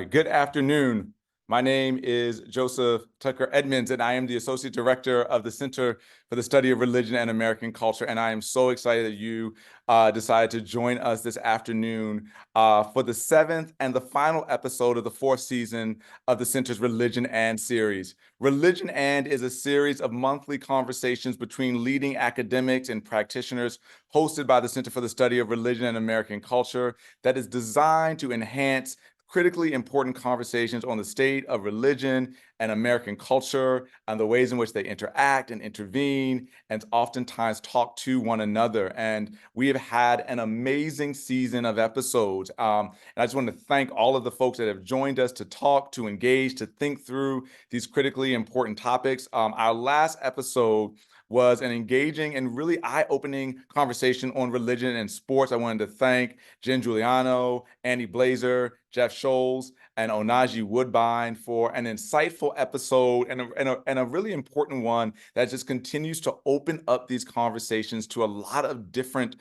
Good afternoon. My name is Joseph Tucker Edmonds, and I am the Associate Director of the Center for the Study of Religion and American Culture. And I am so excited that you decided to join us this afternoon for the seventh and the final episode of the fourth season of the Center's Religion and series. Religion and is a series of monthly conversations between leading academics and practitioners hosted by the Center for the Study of Religion and American Culture that is designed to enhance critically important conversations on the state of religion and American culture and the ways in which they interact and intervene and oftentimes talk to one another. And we have had an amazing season of episodes. And I just want to thank all of the folks that have joined us to talk, to engage, to think through these critically important topics. Our last episode was an engaging and really eye-opening conversation on religion and sports. I wanted to thank Jen Giuliano, Andy Blazer, Jeff Scholes, and Onaji Woodbine for an insightful episode and a really important one that just continues to open up these conversations to a lot of different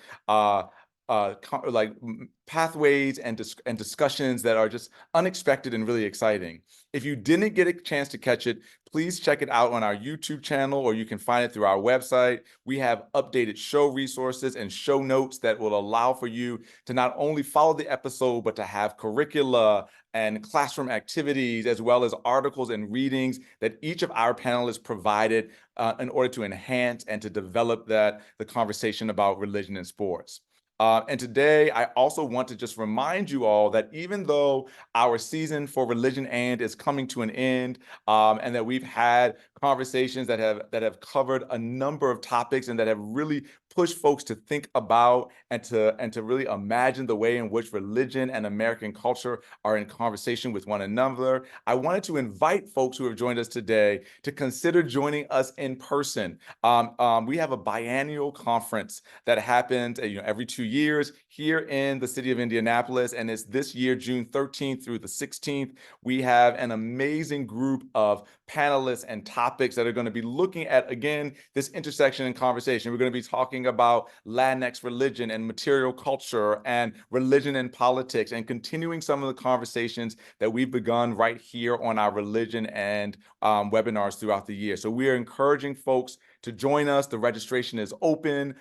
pathways and discussions that are just unexpected and really exciting. If you didn't get a chance to catch it, please check it out on our YouTube channel, or you can find it through our website. We have updated show resources and show notes that will allow for you to not only follow the episode, but to have curricula and classroom activities, as well as articles and readings that each of our panelists provided in order to enhance and to develop the conversation about religion and sports. And today, I also want to just remind you all that even though our season for Religion and is coming to an end, and that we've had conversations that have covered a number of topics and that have really pushed folks to think about and to really imagine the way in which religion and American culture are in conversation with one another, I wanted to invite folks who have joined us today to consider joining us in person. We have a biennial conference that happens every 2 years here in the city of Indianapolis, and it's this year, June 13th through the 16th. We have an amazing group of panelists and topics that are going to be looking at, again, this intersection and conversation. We're going to be talking about Latinx religion and material culture and religion and politics, and continuing some of the conversations that we've begun right here on our religion and webinars throughout the year. So we are encouraging folks to join us. The registration is open.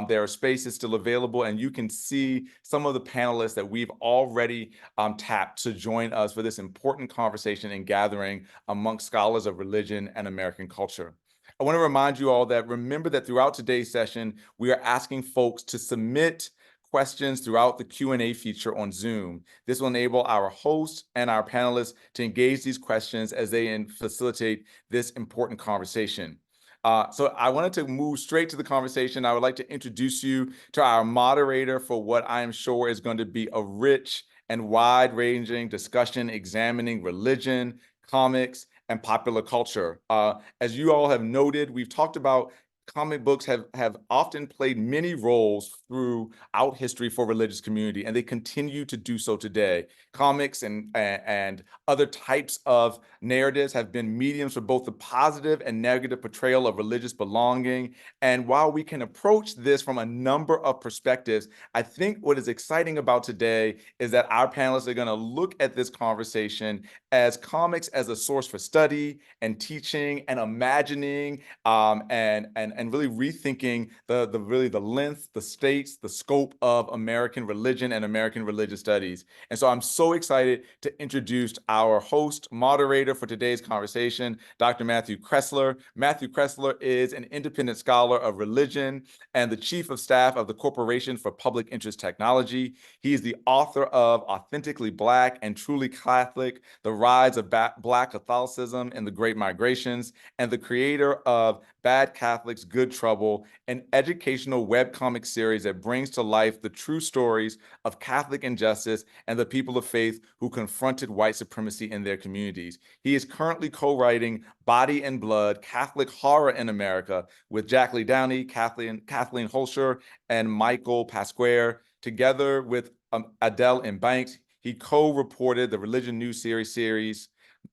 There are spaces still available, and you can see some of the panelists that we've already tapped to join us for this important conversation and gathering amongst scholars of religion and American culture. I want to remind you all that remember that throughout today's session, we are asking folks to submit questions throughout the Q&A feature on Zoom. This will enable our hosts and our panelists to engage these questions as they facilitate this important conversation. So I wanted to move straight to the conversation. I would like to introduce you to our moderator for what I am sure is going to be a rich and wide-ranging discussion examining religion, comics, and popular culture. As you all have noted, we've talked about comic books have often played many roles throughout history for religious community, and they continue to do so today. Comics and other types of narratives have been mediums for both the positive and negative portrayal of religious belonging. And while we can approach this from a number of perspectives, I think what is exciting about today is that our panelists are going to look at this conversation as comics as a source for study and teaching and imagining and really rethinking the length, the states, the scope of American religion and American religious studies. And so I'm so excited to introduce our host moderator for today's conversation, Dr. Matthew Cressler. Matthew Cressler is an independent scholar of religion and the chief of staff of the Corporation for Public Interest Technology. He is the author of Authentically Black and Truly Catholic: The Rise of Black Catholicism in the Great Migrations, and the creator of Bad Catholics, Good Trouble, an educational webcomic series that brings to life the true stories of Catholic injustice and the people of faith who confronted white supremacy in their communities. He is currently co-writing Body and Blood: Catholic Horror in America with Jackie Downey, Kathleen Holscher, and Michael Pasquare. Together with Adele M. Banks, he co-reported the Religion News series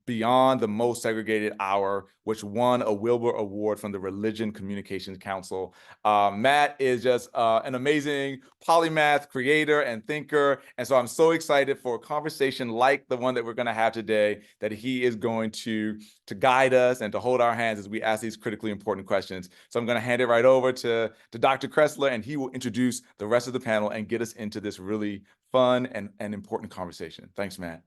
Beyond the Most Segregated Hour, which won a Wilbur Award from the Religion Communications Council. Matt is just an amazing polymath, creator, and thinker. And so I'm so excited for a conversation like the one that we're going to have today, that he is going to guide us and to hold our hands as we ask these critically important questions. So I'm going to hand it right over to Dr. Cressler, and he will introduce the rest of the panel and get us into this really fun and important conversation. Thanks, Matt.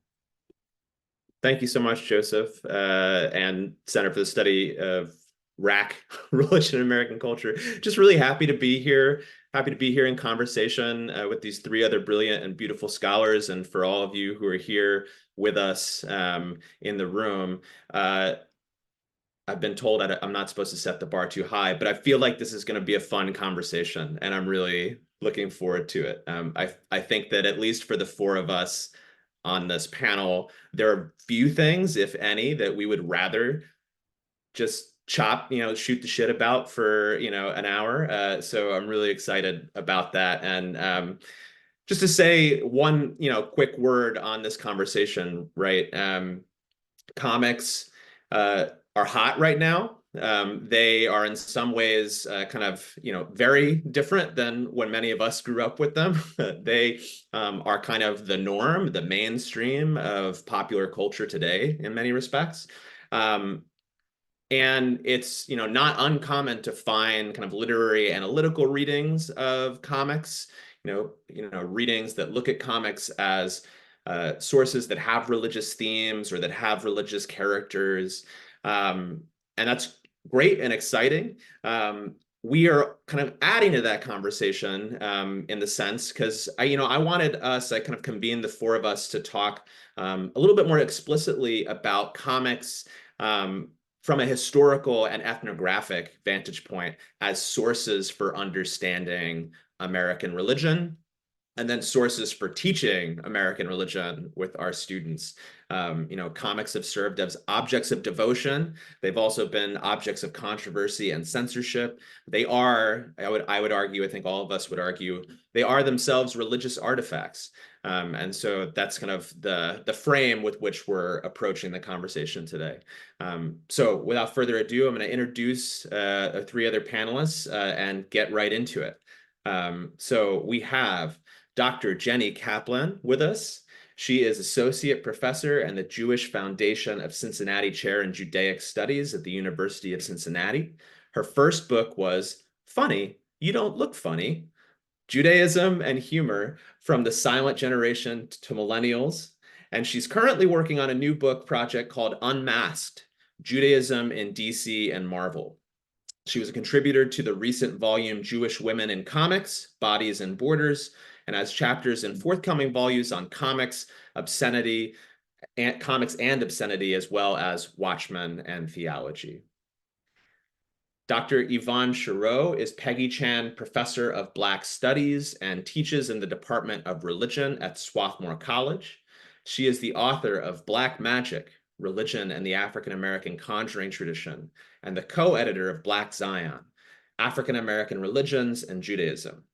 Thank you so much, Joseph, and Center for the Study of RAC, Religion and American Culture. Just really happy to be here. Happy to be here in conversation with these three other brilliant and beautiful scholars, and for all of you who are here with us in the room. I've been told I'm not supposed to set the bar too high, but I feel like this is going to be a fun conversation, and I'm really looking forward to it. I think that at least for the four of us on this panel, there are few things, if any, that we would rather just shoot the shit about for, an hour. So I'm really excited about that. And just to say one, quick word on this conversation, right? Comics are hot right now. They are in some ways kind of, very different than when many of us grew up with them. They are kind of the norm, the mainstream of popular culture today in many respects. And it's, not uncommon to find kind of literary analytical readings of comics, readings that look at comics as sources that have religious themes or that have religious characters. And that's great and exciting. We are kind of adding to that conversation in the sense, because I wanted us, I kind of convened the four of us to talk a little bit more explicitly about comics from a historical and ethnographic vantage point as sources for understanding American religion, and then sources for teaching American religion with our students. Comics have served as objects of devotion. They've also been objects of controversy and censorship. They are, I would argue, I think all of us would argue, they are themselves religious artifacts. And so that's kind of the frame with which we're approaching the conversation today. So without further ado, I'm going to introduce three other panelists and get right into it. So we have Dr. Jenny Caplan with us. She is Associate Professor and the Jewish Foundation of Cincinnati Chair in Judaic Studies at the University of Cincinnati. Her first book was Funny, You Don't Look Funny, Judaism and Humor from the Silent Generation to Millennials. And she's currently working on a new book project called Unmasked, Judaism in DC and Marvel. She was a contributor to the recent volume Jewish Women in Comics, Bodies and Borders, and has chapters in forthcoming volumes on comics, obscenity, and comics and obscenity, as well as Watchmen and theology. Dr. Yvonne Chareau is Peggy Chan Professor of Black Studies and teaches in the Department of Religion at Swarthmore College. She is the author of Black Magic, Religion and the African American Conjuring Tradition, and the co-editor of Black Zion, African American Religions and Judaism.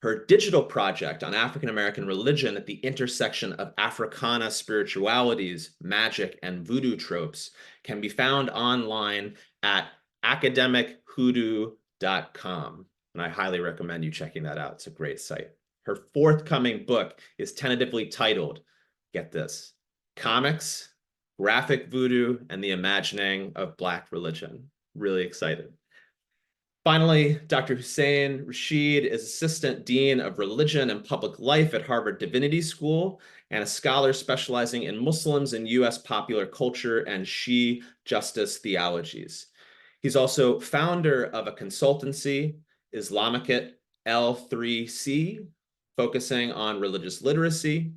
Her digital project on African American religion at the intersection of Africana spiritualities, magic, and voodoo tropes can be found online at academichoodoo.com. And I highly recommend you checking that out. It's a great site. Her forthcoming book is tentatively titled, get this, Comics, Graphic Voodoo, and the Imagining of Black Religion. Really excited. Finally, Dr. Hussein Rashid is Assistant Dean of Religion and Public Life at Harvard Divinity School and a scholar specializing in Muslims and U.S. popular culture and Shia justice theologies. He's also founder of a consultancy, Islamicate L3C, focusing on religious literacy.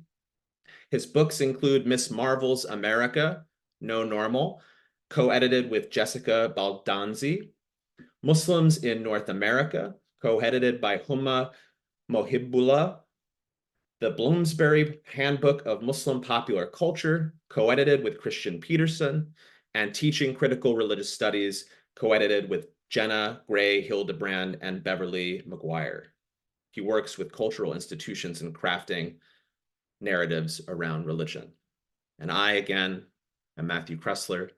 His books include Miss Marvel's America, No Normal, co-edited with Jessica Baldanzi, Muslims in North America, co-edited by Huma Mohibullah, the Bloomsbury Handbook of Muslim Popular Culture, co-edited with Christian Peterson, and Teaching Critical Religious Studies, co-edited with Jenna Gray Hildebrand and Beverly McGuire. He works with cultural institutions in crafting narratives around religion. And I, again, I'm Matthew Cressler.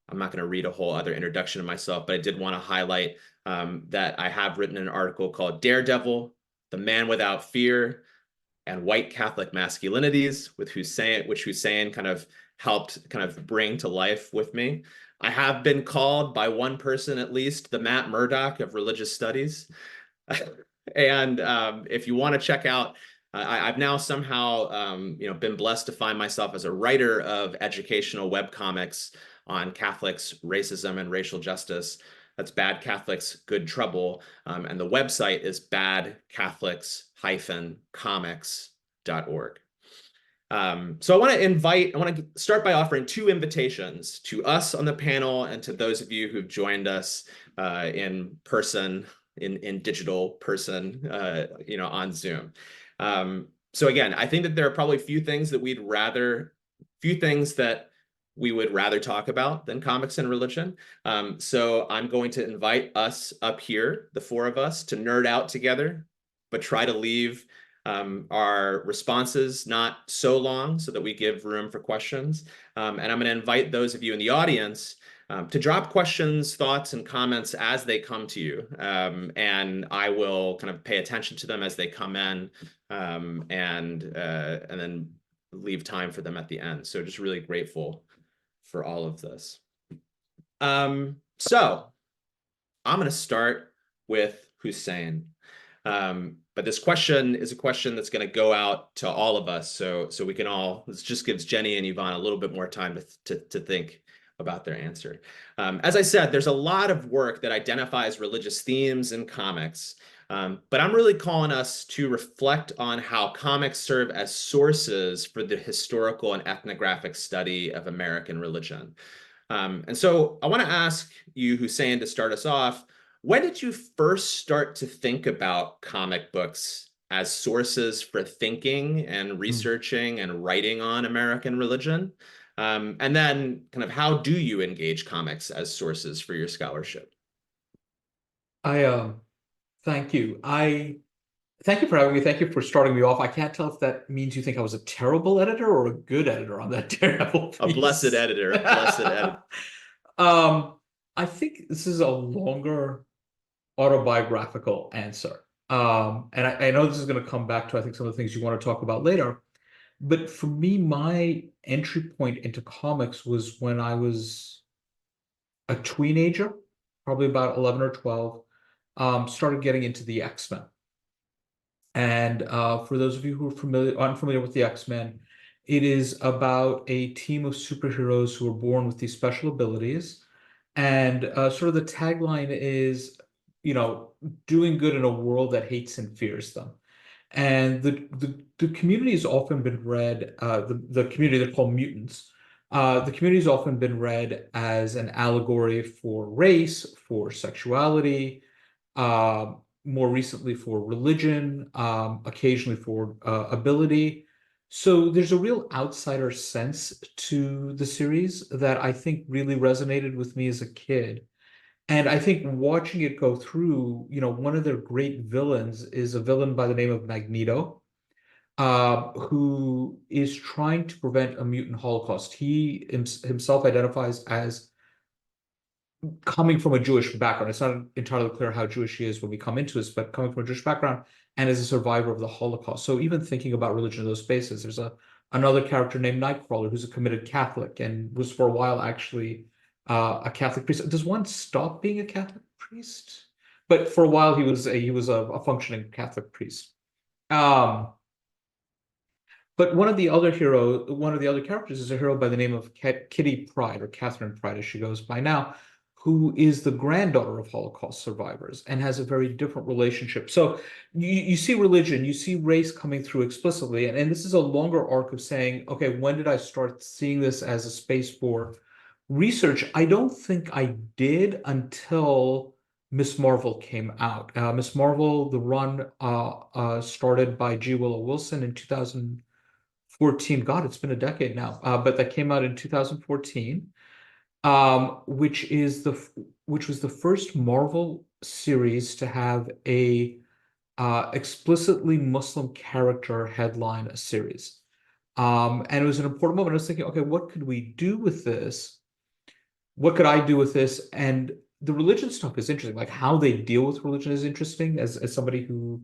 I'm not going to read a whole other introduction of myself, but I did want to highlight that I have written an article called Daredevil, The Man Without Fear, and White Catholic Masculinities, which Hussein kind of helped kind of bring to life with me. I have been called by one person at least the Matt Murdock of religious studies. And if you want to check out, I've now somehow been blessed to find myself as a writer of educational webcomics on Catholics, racism, and racial justice. That's Bad Catholics, Good Trouble. And the website is badcatholics-comics.org. So I want to start by offering two invitations to us on the panel and to those of you who've joined us in person, in digital person, on Zoom. So again, I think that there are probably few things that we would rather talk about than comics and religion. So I'm going to invite us up here, the four of us, to nerd out together, but try to leave our responses not so long so that we give room for questions. And I'm going to invite those of you in the audience to drop questions, thoughts, and comments as they come to you. And I will kind of pay attention to them as they come in, and then leave time for them at the end. So just really grateful for all of this. So I'm going to start with Hussein. But this question is a question that's going to go out to all of us. So we can all, this just gives Jenny and Yvonne a little bit more time to think about their answer. As I said, there's a lot of work that identifies religious themes in comics, but I'm really calling us to reflect on how comics serve as sources for the historical and ethnographic study of American religion. And so I want to ask you, Hussein, to start us off, when did you first start to think about comic books as sources for thinking and researching and writing on American religion? And then kind of how do you engage comics as sources for your scholarship? Thank you. Thank you for having me. Thank you for starting me off. I can't tell if that means you think I was a terrible editor or a good editor on that Daredevil piece. A blessed editor, a blessed editor. I think this is a longer autobiographical answer. And I know this is going to come back to, I think, some of the things you want to talk about later. But for me, my entry point into comics was when I was a teenager, probably about 11 or 12, started getting into the X-Men. And for those of you who are unfamiliar with the X-Men, it is about a team of superheroes who are born with these special abilities. And sort of the tagline is, doing good in a world that hates and fears them. And the community has often been read, the community they're called mutants. The community has often been read as an allegory for race, for sexuality, more recently for religion, occasionally for ability. So there's a real outsider sense to the series that I think really resonated with me as a kid. And I think watching it go through, one of their great villains is a villain by the name of Magneto, who is trying to prevent a mutant holocaust. He himself identifies as coming from a Jewish background. It's not entirely clear how Jewish he is when we come into this, but coming from a Jewish background and as a survivor of the Holocaust. So even thinking about religion in those spaces, there's another character named Nightcrawler who's a committed Catholic and was for a while actually a Catholic priest. Does one stop being a Catholic priest? But for a while he was a functioning Catholic priest. But one of the other characters is a hero by the name of Kitty Pryde, or Catherine Pryde as she goes by now, who is the granddaughter of Holocaust survivors and has a very different relationship. So you see religion, you see race coming through explicitly, and this is a longer arc of saying, okay, when did I start seeing this as a space for research? I don't think I did until Miss Marvel came out. Miss Marvel, the run started by G. Willow Wilson in 2014. God, it's been a decade now, but that came out in 2014. Which was the first Marvel series to have a explicitly Muslim character headline a series. And it was an important moment. I was thinking, okay, what could we do with this? What could I do with this? And the religion stuff is interesting. Like how they deal with religion is interesting as somebody who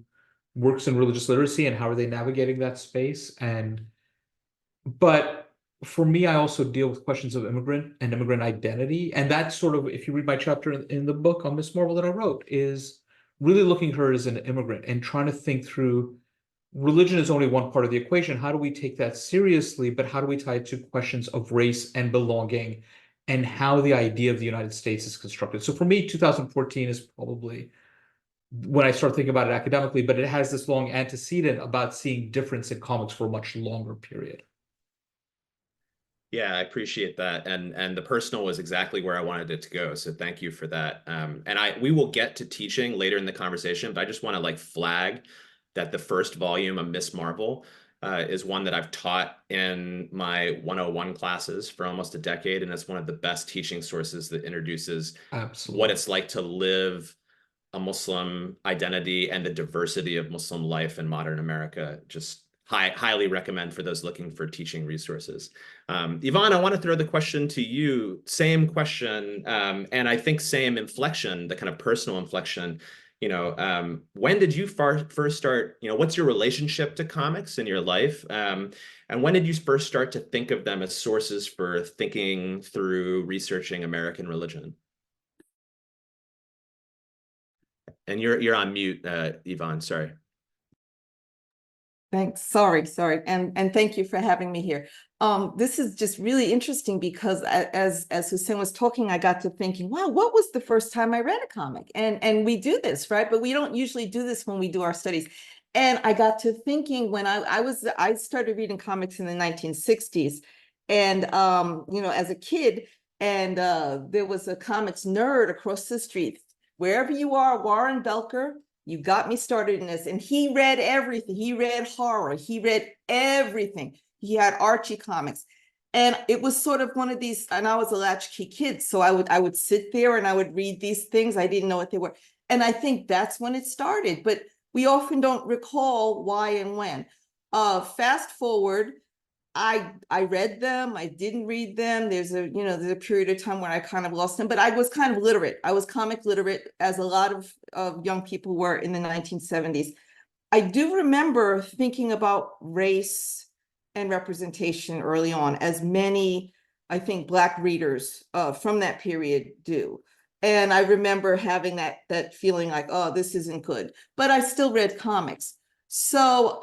works in religious literacy, and how are they navigating that space. But for me, I also deal with questions of immigrant and immigrant identity. And that's sort of, if you read my chapter in the book on Miss Marvel that I wrote, is really looking at her as an immigrant and trying to think through religion is only one part of the equation. How do we take that seriously? But how do we tie it to questions of race and belonging and how the idea of the United States is constructed? So for me, 2014 is probably when I start thinking about it academically, but it has this long antecedent about seeing difference in comics for a much longer period. Yeah, I appreciate that. And the personal was exactly where I wanted it to go. So thank you for that. And we will get to teaching later in the conversation, but I just want to like flag that the first volume of Miss Marvel is one that I've taught in my 101 classes for almost a decade. And it's one of the best teaching sources that introduces Absolutely what it's like to live a Muslim identity and the diversity of Muslim life in modern America. Just highly recommend for those looking for teaching resources. Yvonne, I want to throw the question to you. Same question, and I think same inflection, the kind of personal inflection. When did you first start? What's your relationship to comics in your life? And when did you first start to think of them as sources for thinking through researching American religion? And you're on mute, Yvonne. Sorry. Thanks. Sorry. And thank you for having me here. This is just really interesting because as Hussein was talking, I got to thinking, wow, what was the first time I read a comic? And we do this, right? But we don't usually do this when we do our studies. And I got to thinking when I started reading comics in the 1960s, and as a kid, and there was a comics nerd across the street. Wherever you are, Warren Belker, you got me started in this. And he read everything. He read horror. He read everything. He had Archie comics. And it was sort of one of these, and I was a latchkey kid. So I would sit there and I would read these things. I didn't know what they were. And I think that's when it started. But we often don't recall why and when. Fast forward, I read them, I didn't read them. There's a period of time where I kind of lost them, but I was kind of literate. I was comic literate, as a lot of young people were in the 1970s. I do remember thinking about race and representation early on, as many, I think, Black readers from that period do. And I remember having that feeling like, oh, this isn't good, but I still read comics. So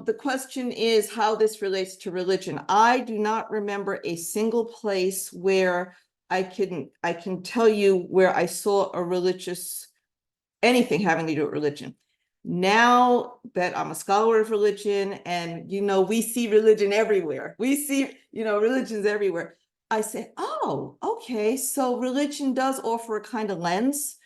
the question is how this relates to religion. I do not remember a single place where I can tell you where I saw a religious, anything having to do with religion. Now that I'm a scholar of religion and, we see religion everywhere. We see, religions everywhere. I say, oh, okay. So religion does offer a kind of lens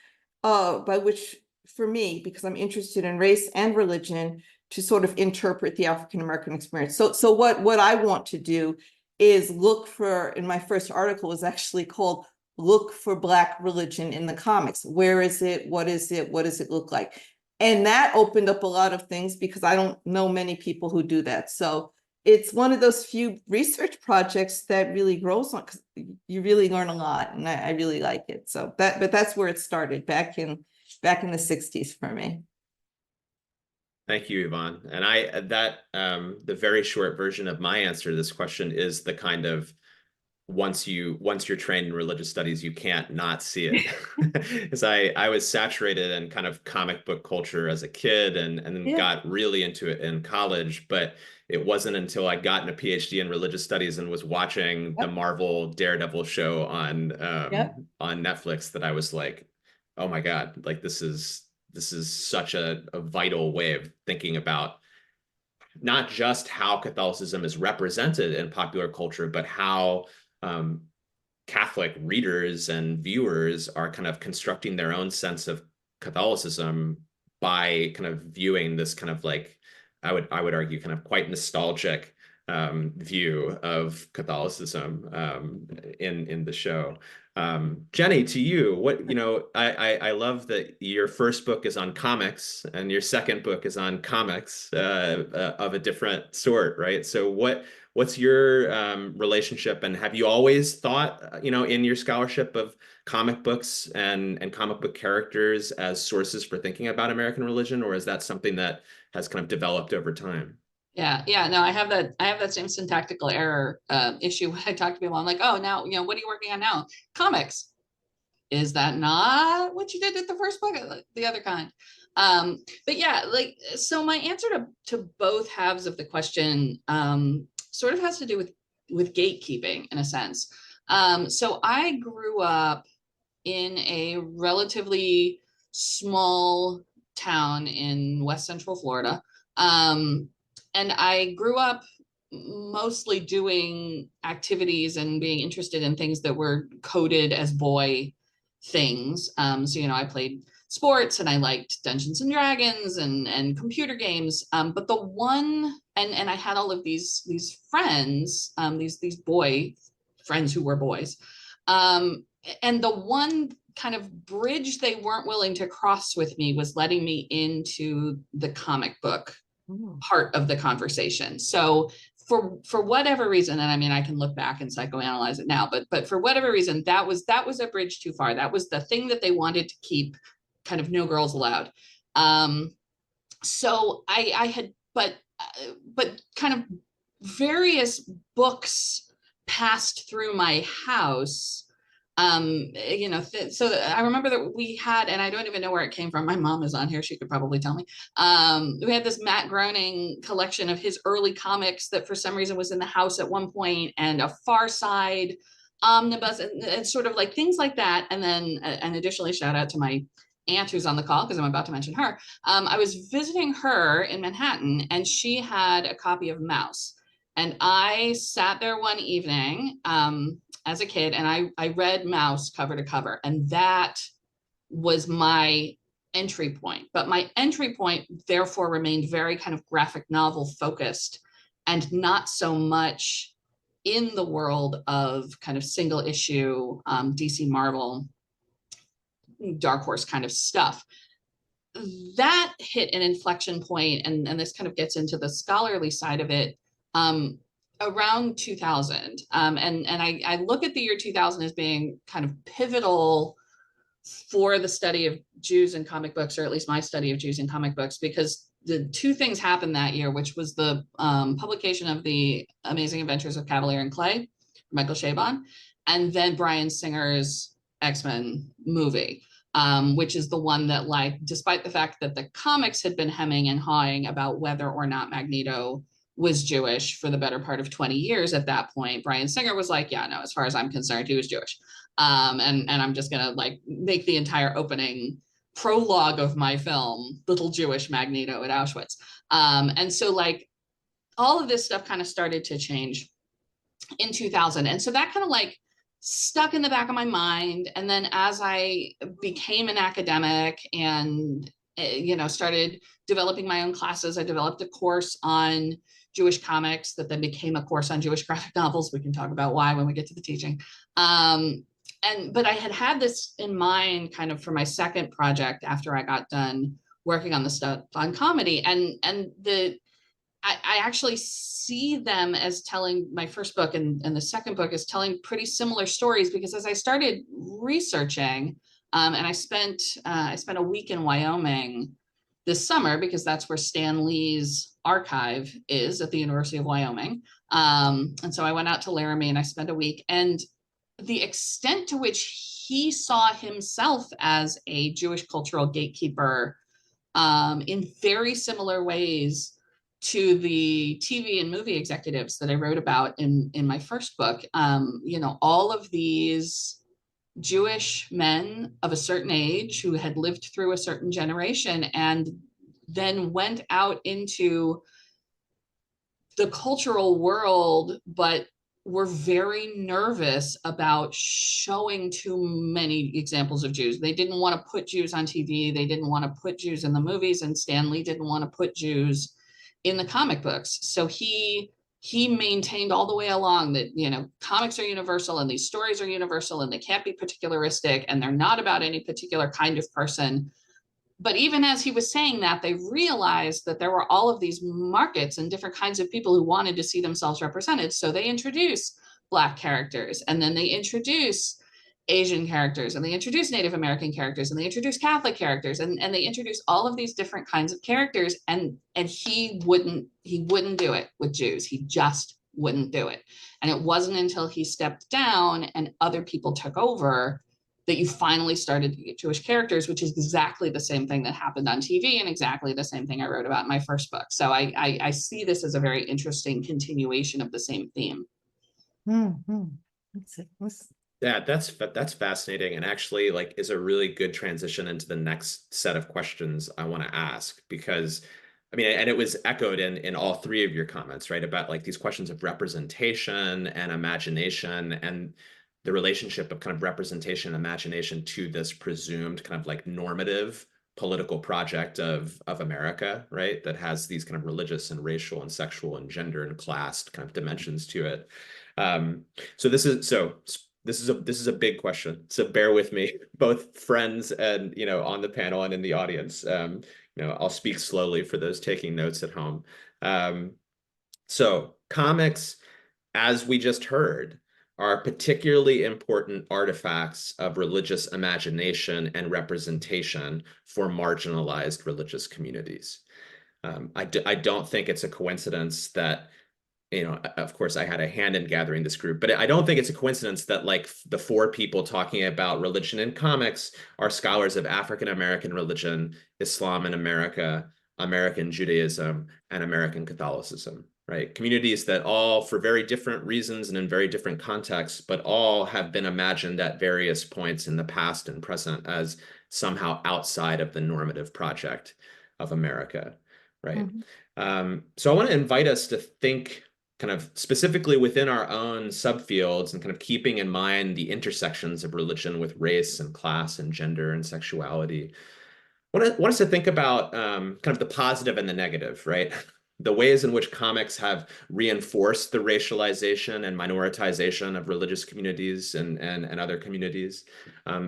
by which, for me, because I'm interested in race and religion, to sort of interpret the African-American experience. So what I want to do is look for, in my first article is actually called Look for Black Religion in the Comics. Where is it? What is it? What does it look like? And that opened up a lot of things because I don't know many people who do that. So it's one of those few research projects that really grows on, because you really learn a lot, and I really like it. So but that's where it started back in the 60s for me. Thank you, Yvonne. And the very short version of my answer to this question is the kind of once you're trained in religious studies, you can't not see it. Because I was saturated in kind of comic book culture as a kid and then got really into it in college. But it wasn't until I got a PhD in religious studies and was watching the Marvel Daredevil show on Netflix that I was like, oh my God, like this is such a vital way of thinking about not just how Catholicism is represented in popular culture, but how Catholic readers and viewers are kind of constructing their own sense of Catholicism by kind of viewing this kind of like, I would argue, kind of quite nostalgic view of Catholicism in the show. Jenny, to you, I love that your first book is on comics and your second book is on comics of a different sort, right? So what what's your relationship, and have you always thought, in your scholarship of comic books and comic book characters as sources for thinking about American religion, or is that something that has kind of developed over time? Yeah, no, I have that same syntactical error issue when I talk to people. I'm like, oh, now, what are you working on now? Comics. Is that not what you did with the first book? The other kind. But yeah, so my answer to both halves of the question sort of has to do with gatekeeping in a sense. So I grew up in a relatively small town in West Central Florida. And I grew up mostly doing activities and being interested in things that were coded as boy things. So, I played sports and I liked Dungeons and Dragons and computer games. But the one, and I had all of these friends, these boy friends who were boys. And the one kind of bridge they weren't willing to cross with me was letting me into the comic book part of the conversation. So for whatever reason, and I mean, I can look back and psychoanalyze it now, but for whatever reason, that was a bridge too far. That was the thing that they wanted to keep, kind of no girls allowed. So I had, but kind of various books passed through my house. So I remember that we had, and I don't even know where it came from. My mom is on here. She could probably tell me. We had this Matt Groening collection of his early comics that for some reason was in the house at one point, and a Far Side omnibus and sort of like things like that. And then, and additionally, shout out to my aunt who's on the call because I'm about to mention her. I was visiting her in Manhattan and she had a copy of Mouse. And I sat there one evening as a kid and I read Mouse cover to cover, and that was my entry point. But my entry point therefore remained very kind of graphic novel focused and not so much in the world of kind of single issue DC Marvel Dark Horse kind of stuff. That hit an inflection point, and this kind of gets into the scholarly side of it, around 2000. And I look at the year 2000 as being kind of pivotal for the study of Jews in comic books, or at least my study of Jews in comic books, because the two things happened that year, which was the publication of The Amazing Adventures of Cavalier and Clay, Michael Chabon, and then Bryan Singer's X-Men movie, which is the one that, like, despite the fact that the comics had been hemming and hawing about whether or not Magneto was Jewish for the better part of 20 years at that point, Bryan Singer was like, yeah, no, as far as I'm concerned, he was Jewish. And I'm just gonna like make the entire opening prologue of my film Little Jewish Magneto at Auschwitz. And so like all of this stuff kind of started to change in 2000. And so that kind of like stuck in the back of my mind. And then as I became an academic and started developing my own classes, I developed a course on Jewish comics that then became a course on Jewish graphic novels. We can talk about why when we get to the teaching. But I had this in mind kind of for my second project after I got done working on the stuff on comedy. I actually see them as telling, my first book and the second book is telling pretty similar stories, because as I started researching, and I spent a week in Wyoming this summer, because that's where Stan Lee's archive is at the University of Wyoming. And so I went out to Laramie and I spent a week, and the extent to which he saw himself as a Jewish cultural gatekeeper in very similar ways to the TV and movie executives that I wrote about in my first book. All of these Jewish men of a certain age who had lived through a certain generation and then went out into the cultural world, but were very nervous about showing too many examples of Jews. They didn't want to put Jews on TV. They didn't want to put Jews in the movies, and Stan Lee didn't want to put Jews in the comic books. So he maintained all the way along that, comics are universal and these stories are universal and they can't be particularistic and they're not about any particular kind of person. But even as he was saying that, they realized that there were all of these markets and different kinds of people who wanted to see themselves represented. So they introduce Black characters, and then they introduce Asian characters, and they introduce Native American characters, and they introduce Catholic characters, and they introduce all of these different kinds of characters. And he wouldn't do it with Jews. He just wouldn't do it. And it wasn't until he stepped down and other people took over that you finally started to get Jewish characters, which is exactly the same thing that happened on TV and exactly the same thing I wrote about in my first book. So I see this as a very interesting continuation of the same theme. Yeah, that's fascinating, and actually like is a really good transition into the next set of questions I want to ask, because I mean, and it was echoed in all three of your comments, right? About like these questions of representation and imagination, and the relationship of kind of representation and imagination to this presumed kind of like normative political project of America, right? That has these kind of religious and racial and sexual and gender and class kind of dimensions to it. So this is a big question. So bear with me, both friends and, you know, on the panel and in the audience. You know, I'll speak slowly for those taking notes at home. So comics, as we just heard, are particularly important artifacts of religious imagination and representation for marginalized religious communities. I don't think it's a coincidence that, you know, of course, I had a hand in gathering this group, but I don't think it's a coincidence that like the four people talking about religion in comics are scholars of African American religion, Islam in America, American Judaism, and American Catholicism, right? Communities that all, for very different reasons and in very different contexts, but all have been imagined at various points in the past and present as somehow outside of the normative project of America, right? So I want to invite us to think kind of specifically within our own subfields and kind of keeping in mind the intersections of religion with race and class and gender and sexuality. I want us to think about kind of the positive and the negative, right? The ways in which comics have reinforced the racialization and minoritization of religious communities and other communities,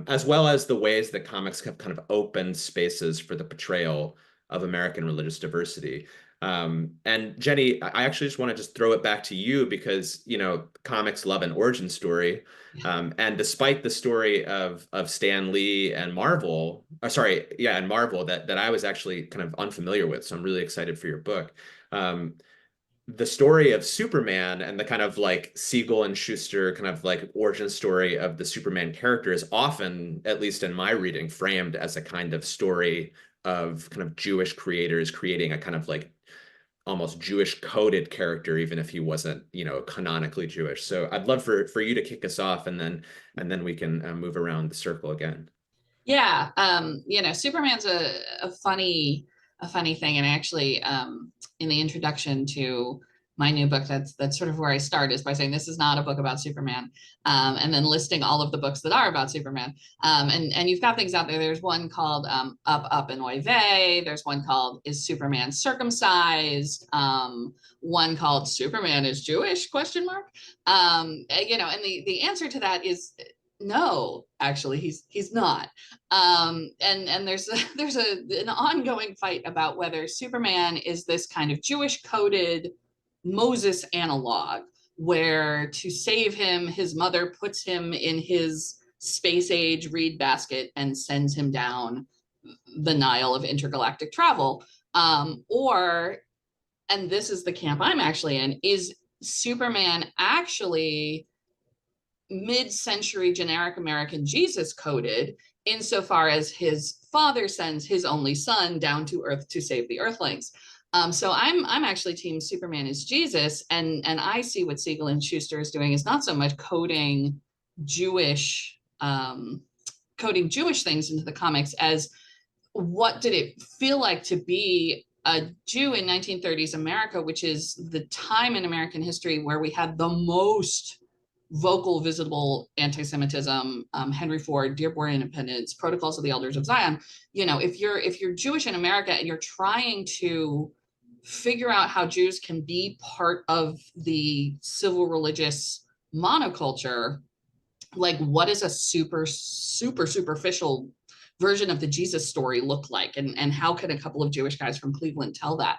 as well as the ways that comics have kind of opened spaces for the portrayal of American religious diversity. And Jenny, I actually just want to just throw it back to you because, you know, comics love an origin story. And despite the story of Stan Lee and Marvel, and Marvel that I was actually kind of unfamiliar with. So I'm really excited for your book. The story of Superman and the kind of like Siegel and Schuster kind of like origin story of the Superman character is often, at least in my reading, framed as a kind of story of kind of Jewish creators creating a kind of like almost Jewish coded character, even if he wasn't, you know, canonically Jewish. So I'd love for you to kick us off, and then we can move around the circle again. Yeah, you know, Superman's a funny thing, and actually, in the introduction to my new book, that's sort of where I start, is by saying this is not a book about Superman, and then listing all of the books that are about Superman. And you've got things out there. There's one called Up, Up and Oy Vey. There's one called Is Superman Circumcised? One called Superman is Jewish? ? You know, and the answer to that is no, actually, he's not. And there's an ongoing fight about whether Superman is this kind of Jewish coded Moses analog, where to save him, his mother puts him in his space age reed basket and sends him down the Nile of intergalactic travel. Or, and this is the camp I'm actually in, is Superman actually mid-century generic American Jesus coded, insofar as his father sends his only son down to Earth to save the Earthlings. So I'm actually team Superman is Jesus, and I see what Siegel and Schuster is doing is not so much coding Jewish things into the comics as what did it feel like to be a Jew in 1930s America, which is the time in American history where we had the most vocal, visible anti-Semitism, Henry Ford, Dear Boy Independence, Protocols of the Elders of Zion. You know, if you're Jewish in America and you're trying to figure out how Jews can be part of the civil religious monoculture, like what is a super superficial version of the Jesus story look like, and how can a couple of Jewish guys from Cleveland tell that?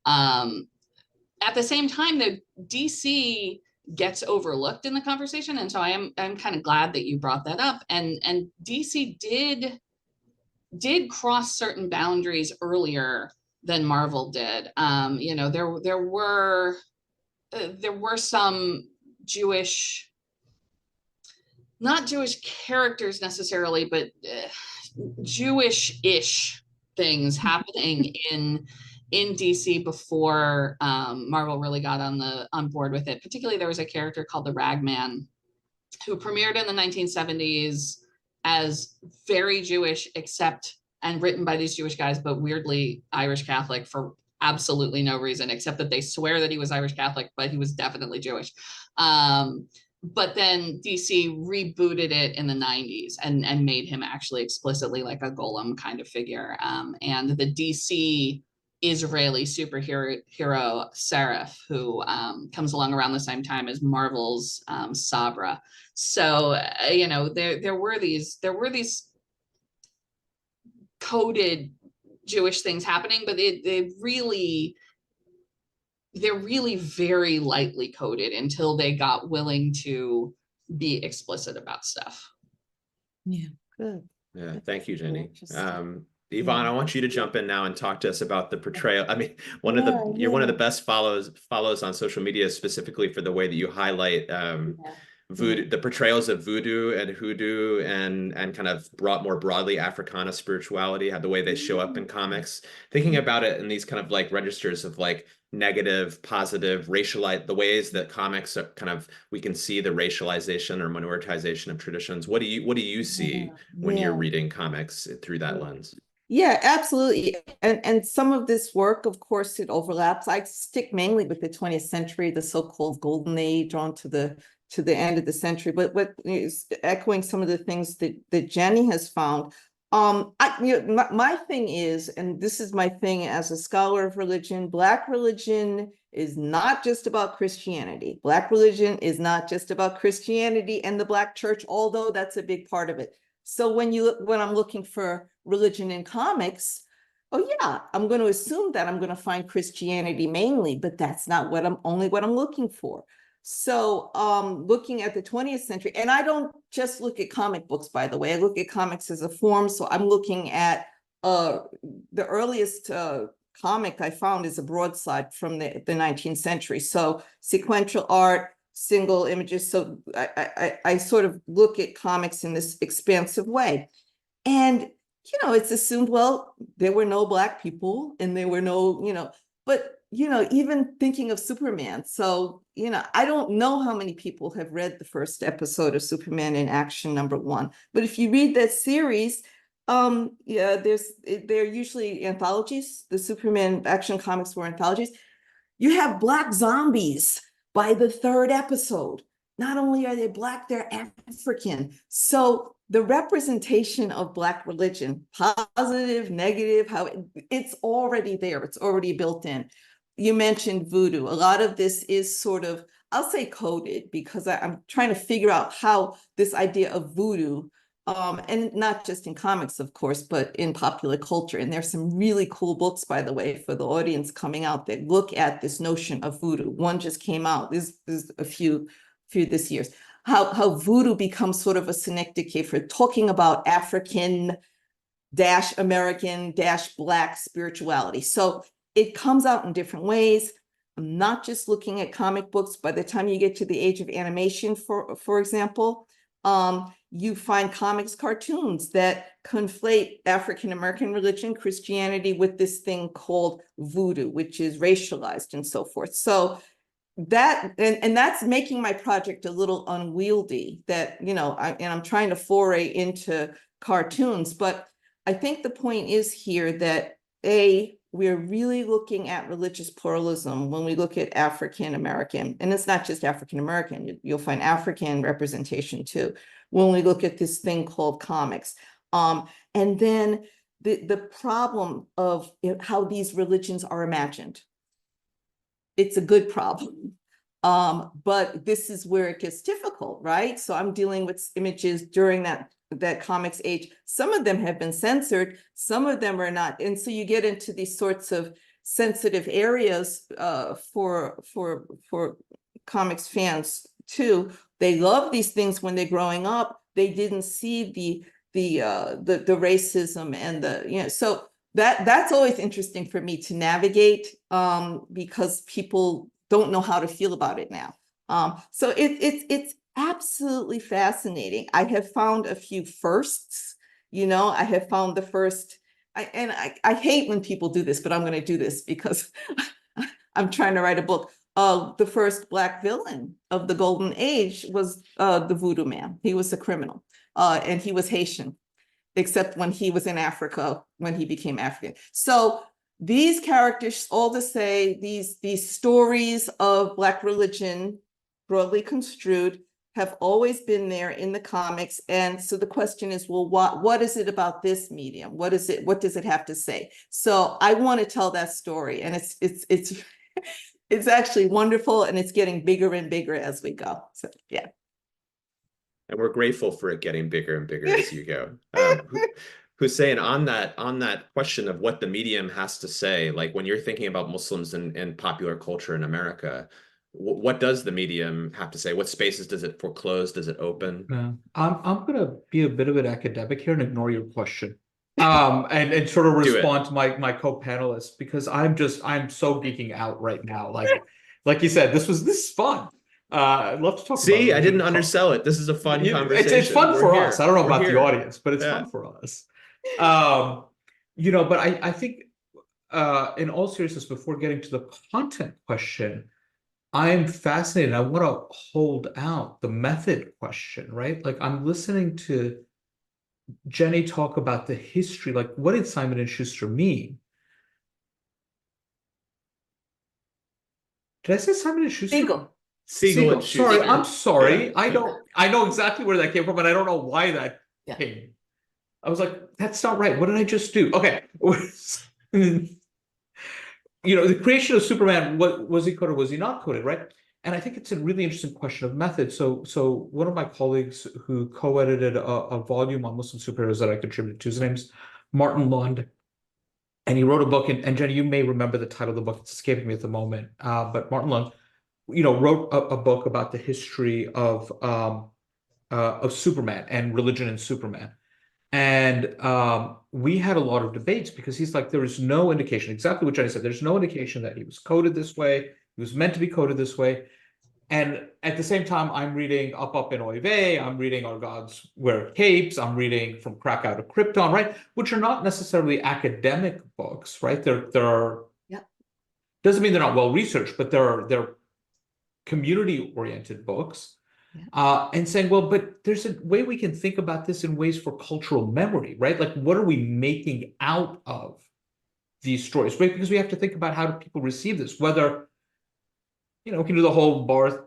At the same time, the DC gets overlooked in the conversation, and so I'm kind of glad that you brought that up. And DC did cross certain boundaries earlier than Marvel did. You know, there were some Jewish, not Jewish characters necessarily, but Jewish-ish things happening in DC before Marvel really got on board with it. Particularly, there was a character called the Ragman who premiered in the 1970s as very Jewish, and written by these Jewish guys, but weirdly Irish Catholic for absolutely no reason, except that they swear that he was Irish Catholic, but he was definitely Jewish. But then DC rebooted it in the 90s and made him actually explicitly like a golem kind of figure. And the DC Israeli superhero Seraph, who comes along around the same time as Marvel's Sabra. So you know, there were these coded Jewish things happening, but they're really very lightly coded until they got willing to be explicit about stuff. Yeah, good. Yeah, thank you, Jenny. Interesting. Yvonne, Yeah. I want you to jump in now and talk to us about the portrayal. I mean, Yeah, you're one of the yeah. best follows on social media, specifically for the way that you highlight voodoo, the portrayals of voodoo and hoodoo, and kind of brought more broadly Africana spirituality, how the way they show up in comics, thinking about it in these kind of like registers of like negative, positive, racialized, the ways that comics are kind of, we can see the racialization or minoritization of traditions. What do you see when you're reading comics through that lens? Yeah, absolutely. And some of this work, of course, it overlaps. I stick mainly with the 20th century, the so-called golden age, on to the end of the century. But what is echoing some of the things that Jenny has found. My thing is, and this is my thing as a scholar of religion, Black religion is not just about Christianity. Black religion is not just about Christianity and the Black church, although that's a big part of it. So when I'm looking for religion in comics, oh yeah, I'm going to assume that I'm going to find Christianity mainly, but that's not what I'm looking for. So looking at the 20th century, and I don't just look at comic books, by the way, I look at comics as a form. So I'm looking at the earliest comic I found is a broadside from the 19th century. So sequential art, single images. So I sort of look at comics in this expansive way. And, you know, it's assumed, well, there were no Black people and there were no, you know, but, you know, even thinking of Superman. So, you know, I don't know how many people have read the first episode of Superman in Action #1, but if you read that series, yeah, they're usually anthologies. The Superman action comics were anthologies. You have Black zombies by the third episode. Not only are they Black, they're African. So the representation of Black religion, positive, negative, how it's already there. It's already built in. You mentioned voodoo. A lot of this is sort of, I'll say coded, because I'm trying to figure out how this idea of voodoo, and not just in comics, of course, but in popular culture. And there's some really cool books, by the way, for the audience coming out that look at this notion of voodoo. One just came out. There's a few this year. How voodoo becomes sort of a synecdoche for talking about African American Black spirituality. So it comes out in different ways. I'm not just looking at comic books. By the time you get to the age of animation, for example, you find comics, cartoons that conflate African American religion, Christianity, with this thing called voodoo, which is racialized and so forth. So that, and that's making my project a little unwieldy, that, you know, I'm trying to foray into cartoons, but I think the point is here that we're really looking at religious pluralism when we look at African American, and it's not just African American, you'll find African representation too, when we look at this thing called comics. And then the problem of how these religions are imagined. It's a good problem. But this is where it gets difficult, right? So I'm dealing with images during that comics age. Some of them have been censored, some of them are not. And so you get into these sorts of sensitive areas for comics fans too. They love these things when they're growing up. They didn't see the racism and so that's always interesting for me to navigate because people don't know how to feel about it now. So it's absolutely fascinating. I have found a few firsts. I have found the first. I hate when people do this, but I'm going to do this because I'm trying to write a book. The first Black villain of the Golden Age was the Voodoo Man. He was a criminal, and he was Haitian, except when he was in Africa, when he became African. So these characters, all to say, these stories of Black religion, broadly construed, have always been there in the comics. And so the question is, well, what is it about this medium? What does it have to say? So I want to tell that story, and it's actually wonderful, and it's getting bigger and bigger as we go. So yeah. And we're grateful for it getting bigger and bigger as you go. Hussein, on that question of what the medium has to say, like when you're thinking about Muslims and popular culture in America, what does the medium have to say? What spaces does it foreclose? Does it open? I'm gonna be a bit of an academic here and ignore your question. And sort of respond to my co-panelists, because I'm so geeking out right now. Like you said, this is fun. I'd love to talk about it. I didn't undersell it. This is a fun conversation. It's fun for us. I don't know about the audience, but it's fun for us. But I think in all seriousness, before getting to the content question, I'm fascinated. I want to hold out the method question, right? Like I'm listening to Jenny talk about the history, like what did Simon and Schuster mean? Did I say Simon and Schuster? Siegel and Schuster. Sorry, I'm sorry. Yeah. I know exactly where that came from, and I don't know why that came. I was like, that's not right. What did I just do? Okay. The creation of Superman, was he coded, was he not coded, right? And I think it's a really interesting question of method. So one of my colleagues who co-edited a volume on Muslim superheroes that I contributed to, his name's Martin Lund. And he wrote a book, and Jenny, you may remember the title of the book. It's escaping me at the moment. But Martin Lund, wrote a book about the history of Superman and religion in Superman. And we had a lot of debates because he's like, there is no indication, exactly what Jenny said, there's no indication that he was coded this way. He was meant to be coded this way. And at the same time, I'm reading Up in Oy Vey, I'm reading Our Gods Wear Capes, I'm reading From Krakow to Krypton, right? Which are not necessarily academic books, right? There are, doesn't mean they're not well-researched, but they're community-oriented books. And saying, well, but there's a way we can think about this in ways for cultural memory, right? Like, what are we making out of these stories, right? Because we have to think about how do people receive this, whether, we can do the whole Barth,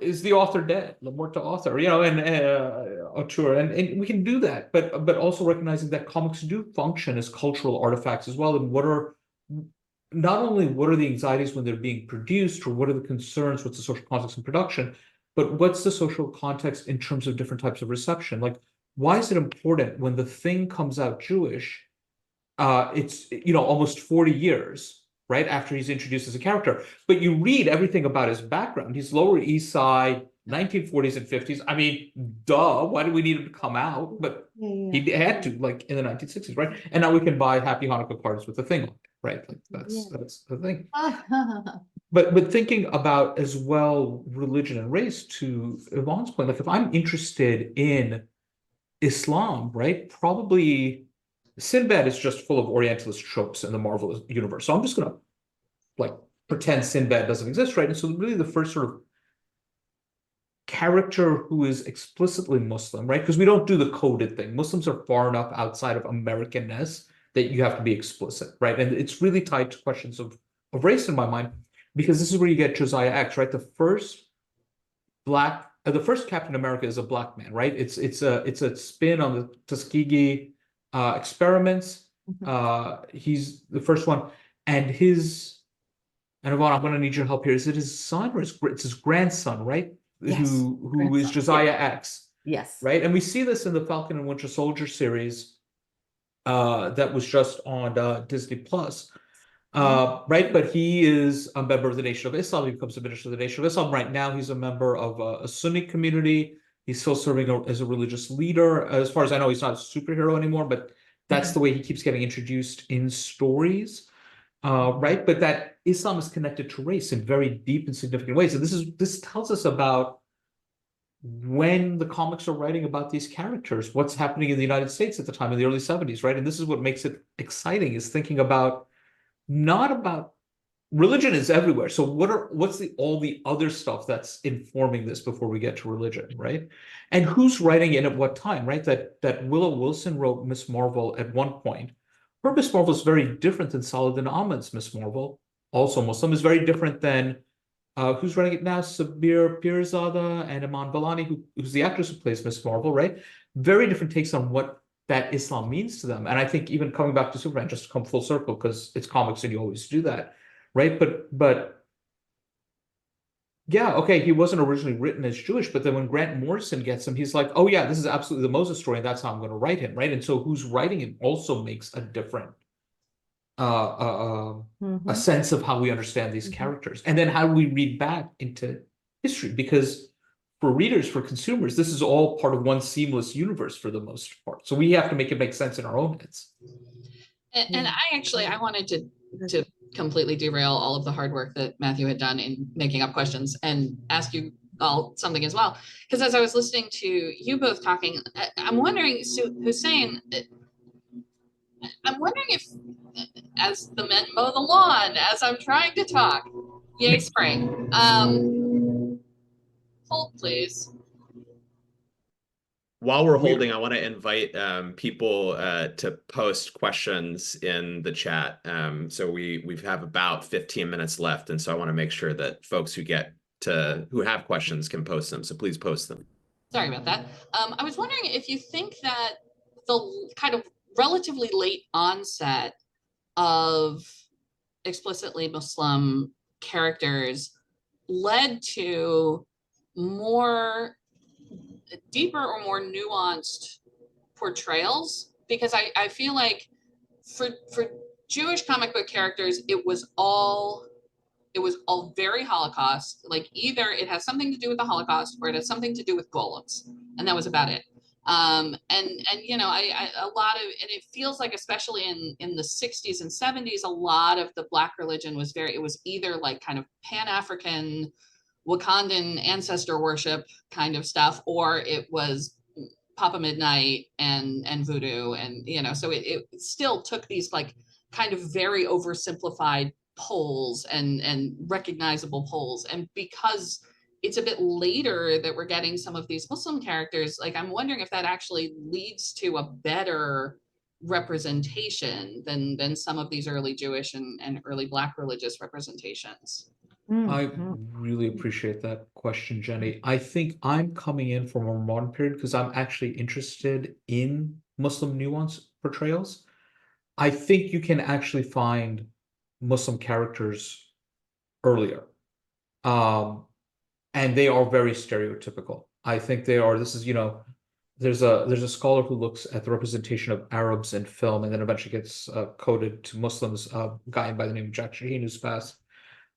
is the author dead? Lamort to author, and auteur, and we can do that, but also recognizing that comics do function as cultural artifacts as well. And not only what are the anxieties when they're being produced, or what are the concerns, what's the social context in production, but what's the social context in terms of different types of reception? Like, why is it important when the thing comes out Jewish? It's almost 40 years, right, after he's introduced as a character. But you read everything about his background. He's Lower East Side, 1940s and 50s. I mean, duh, why do we need him to come out? But he had to, like, in the 1960s, right? And now we can buy Happy Hanukkah cards with the thing on it, right? Like that's the thing. But thinking about as well religion and race, to Yvonne's point, like if I'm interested in Islam, right, probably Sinbad is just full of Orientalist tropes in the Marvel universe. So I'm just gonna pretend Sinbad doesn't exist, right? And so really the first sort of character who is explicitly Muslim, right? Because we don't do the coded thing. Muslims are far enough outside of Americanness that you have to be explicit, right? And it's really tied to questions of race in my mind, because this is where you get Josiah X, right? The first Captain America is a black man, right? It's a spin on the Tuskegee experiments. He's the first one, and his and Yvonne, I'm going to need your help here. Is it his son or it's his grandson, right? Yes, Who is grandson. Josiah X, Yes. right? And we see this in the Falcon and Winter Soldier series that was just on Disney Plus. Right, but he is a member of the Nation of Islam. He becomes a minister of the Nation of Islam. Right now, he's a member of a Sunni community. He's still serving as a religious leader. As far as I know, he's not a superhero anymore, but that's the way he keeps getting introduced in stories. Right, but that Islam is connected to race in very deep and significant ways. And this tells us about when the comics are writing about these characters, what's happening in the United States at the time in the early 70s, right? And this is what makes it exciting, is thinking about not about religion is everywhere. So what's all the other stuff that's informing this before we get to religion, right? And who's writing it at what time, right? That Willow Wilson wrote Miss Marvel at one point. Her Miss Marvel is very different than Saladin Ahmed's Miss Marvel, also Muslim, is very different than who's running it now? Sabir Pirzada and Iman Vellani, who's the actress who plays Miss Marvel, right? Very different takes on what that Islam means to them. And I think even coming back to Superman, just to come full circle, because it's comics and you always do that, right? But yeah, okay, he wasn't originally written as Jewish, but then when Grant Morrison gets him, he's like, oh yeah, this is absolutely the Moses story, and that's how I'm going to write him, right? And so who's writing him also makes a different a sense of how we understand these characters. And then how do we read back into history? Because for readers, for consumers, this is all part of one seamless universe for the most part. So we have to make it make sense in our own heads. And I wanted to completely derail all of the hard work that Matthew had done in making up questions and ask you all something as well. Because as I was listening to you both talking, I'm wondering, Hussein, I'm wondering if, as the men mow the lawn, as I'm trying to talk, yay spring. Hold please. While we're holding, I want to invite people to post questions in the chat. So we have about 15 minutes left, and so I want to make sure that folks who have questions can post them. So please post them. Sorry about that. I was wondering if you think that the kind of relatively late onset of explicitly Muslim characters led to more deeper or more nuanced portrayals, because I feel like for Jewish comic book characters, it was all very Holocaust. Like either it has something to do with the Holocaust or it has something to do with golems, and that was about it. And you know, a lot of, and it feels like especially in the 60s and 70s, a lot of the Black religion was it was either like kind of Pan-African Wakandan ancestor worship kind of stuff, or it was Papa Midnight and voodoo, and you know, so it still took these like kind of very oversimplified poles and recognizable poles, and because it's a bit later that we're getting some of these Muslim characters, like I'm wondering if that actually leads to a better representation than some of these early Jewish and early Black religious representations. I really appreciate that question, Jenny. I think I'm coming in from a modern period because I'm actually interested in Muslim nuance portrayals. I think you can actually find Muslim characters earlier. And they are very stereotypical. I think they are. This is, you know, there's a scholar who looks at the representation of Arabs in film and then eventually gets coded to Muslims, a guy by the name of Jack Shaheen who's passed.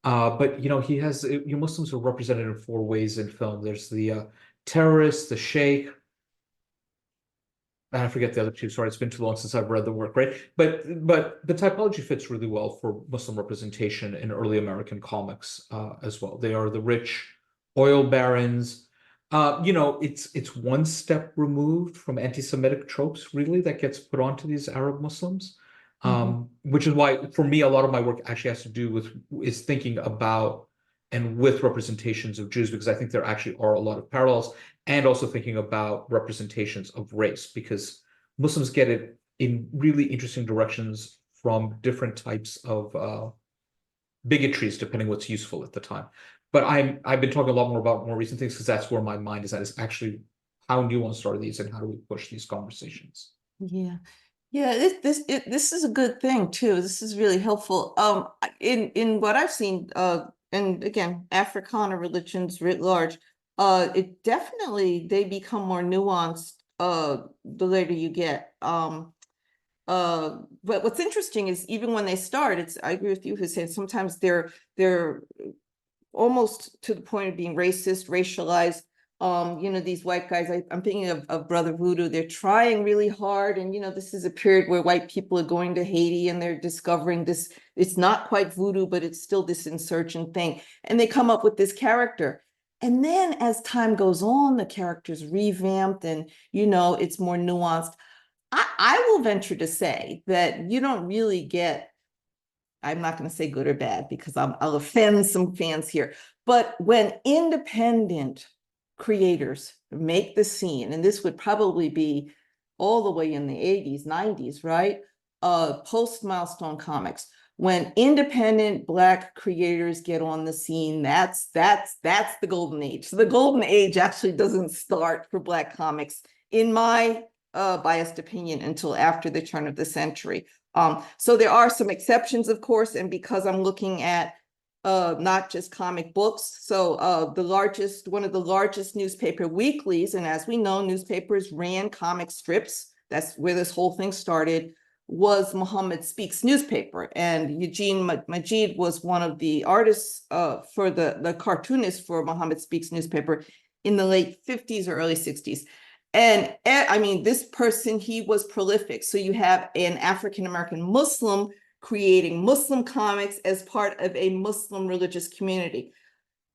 But you know, he has Muslims are represented in 4 ways in film. There's the terrorist, the sheikh, and I forget the other 2. Sorry, it's been too long since I've read the work, right? But the typology fits really well for Muslim representation in early American comics as well. They are the rich oil barons. You know, it's one step removed from anti-Semitic tropes, really, that gets put onto these Arab Muslims. Which is why, for me, a lot of my work actually has to do is thinking about and with representations of Jews, because I think there actually are a lot of parallels, and also thinking about representations of race, because Muslims get it in really interesting directions from different types of bigotries, depending what's useful at the time. But I've been talking a lot more about more recent things because that's where my mind is at, is actually how nuanced are these and how do we push these conversations? Yeah. Yeah, this is a good thing too. This is really helpful. In what I've seen, and again, Africana religions writ large, it definitely they become more nuanced the later you get. But what's interesting is even when they start, I agree with you who said sometimes they're almost to the point of being racist, racialized. These white guys, I'm thinking of Brother Voodoo, they're trying really hard. And, this is a period where white people are going to Haiti and they're discovering this, it's not quite voodoo, but it's still this insurgent thing. And they come up with this character. And then as time goes on, the character's revamped and, it's more nuanced. I will venture to say that you don't really get, I'm not going to say good or bad because I'll offend some fans here, but when independent creators make the scene, and this would probably be all the way in the 80s, 90s, right? Post Milestone Comics, when independent Black creators get on the scene, that's the golden age. So the golden age actually doesn't start for Black comics, in my biased opinion, until after the turn of the century. So there are some exceptions, of course, and because I'm looking at not just comic books. So one of the largest newspaper weeklies, and as we know, newspapers ran comic strips. That's where this whole thing started, was Muhammad Speaks newspaper. And Eugene Majid was one of the artists for the cartoonist for Muhammad Speaks newspaper in the late 50s or early 60s. And I mean, this person, he was prolific. So you have an African-American Muslim creating Muslim comics as part of a Muslim religious community.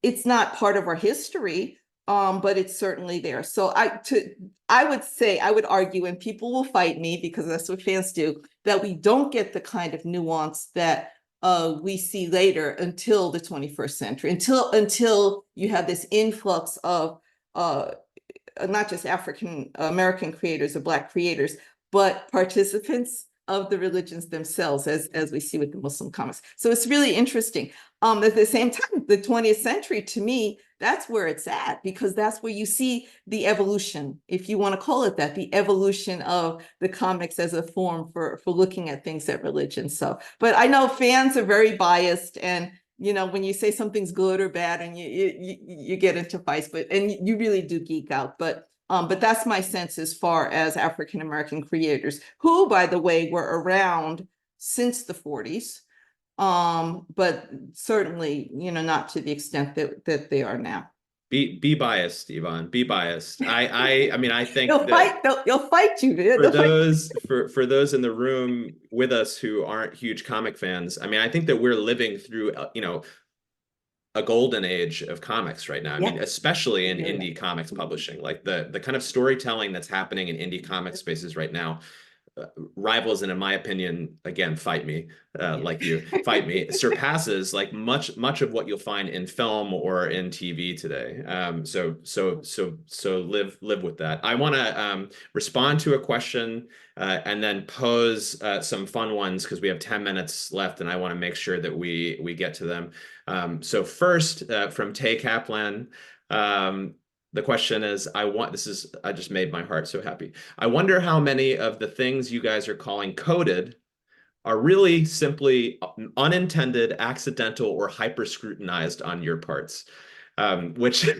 It's not part of our history, but it's certainly there. So I would argue, and people will fight me because that's what fans do, that we don't get the kind of nuance that we see later until the 21st century, until you have this influx of not just African American creators or Black creators, but participants of the religions themselves, as we see with the Muslim comics. So it's really interesting. At the same time, the 20th century, to me, that's where it's at, because that's where you see the evolution, if you want to call it that, the evolution of the comics as a form for looking at things at religion. So, but I know fans are very biased, and when you say something's good or bad, and you get into fights, and you really do geek out. But that's my sense as far as African American creators, who, by the way, were around since the 40s, but certainly, not to the extent that they are now. Be biased, Yvonne. Be biased. I mean, I think they'll fight you. For those in the room with us who aren't huge comic fans, I mean, I think that we're living through a golden age of comics right now. I mean, especially in indie comics publishing, like the kind of storytelling that's happening in indie comic spaces right now rivals, and in my opinion, again, fight me, like you, fight me, surpasses like much of what you'll find in film or in TV today. So live with that. I want to respond to a question and then pose some fun ones, because we have 10 minutes left, and I want to make sure that we get to them. So first, from Tay Caplan. The question is, I just made my heart so happy. I wonder how many of the things you guys are calling coded are really simply unintended, accidental, or hyper scrutinized on your parts. Which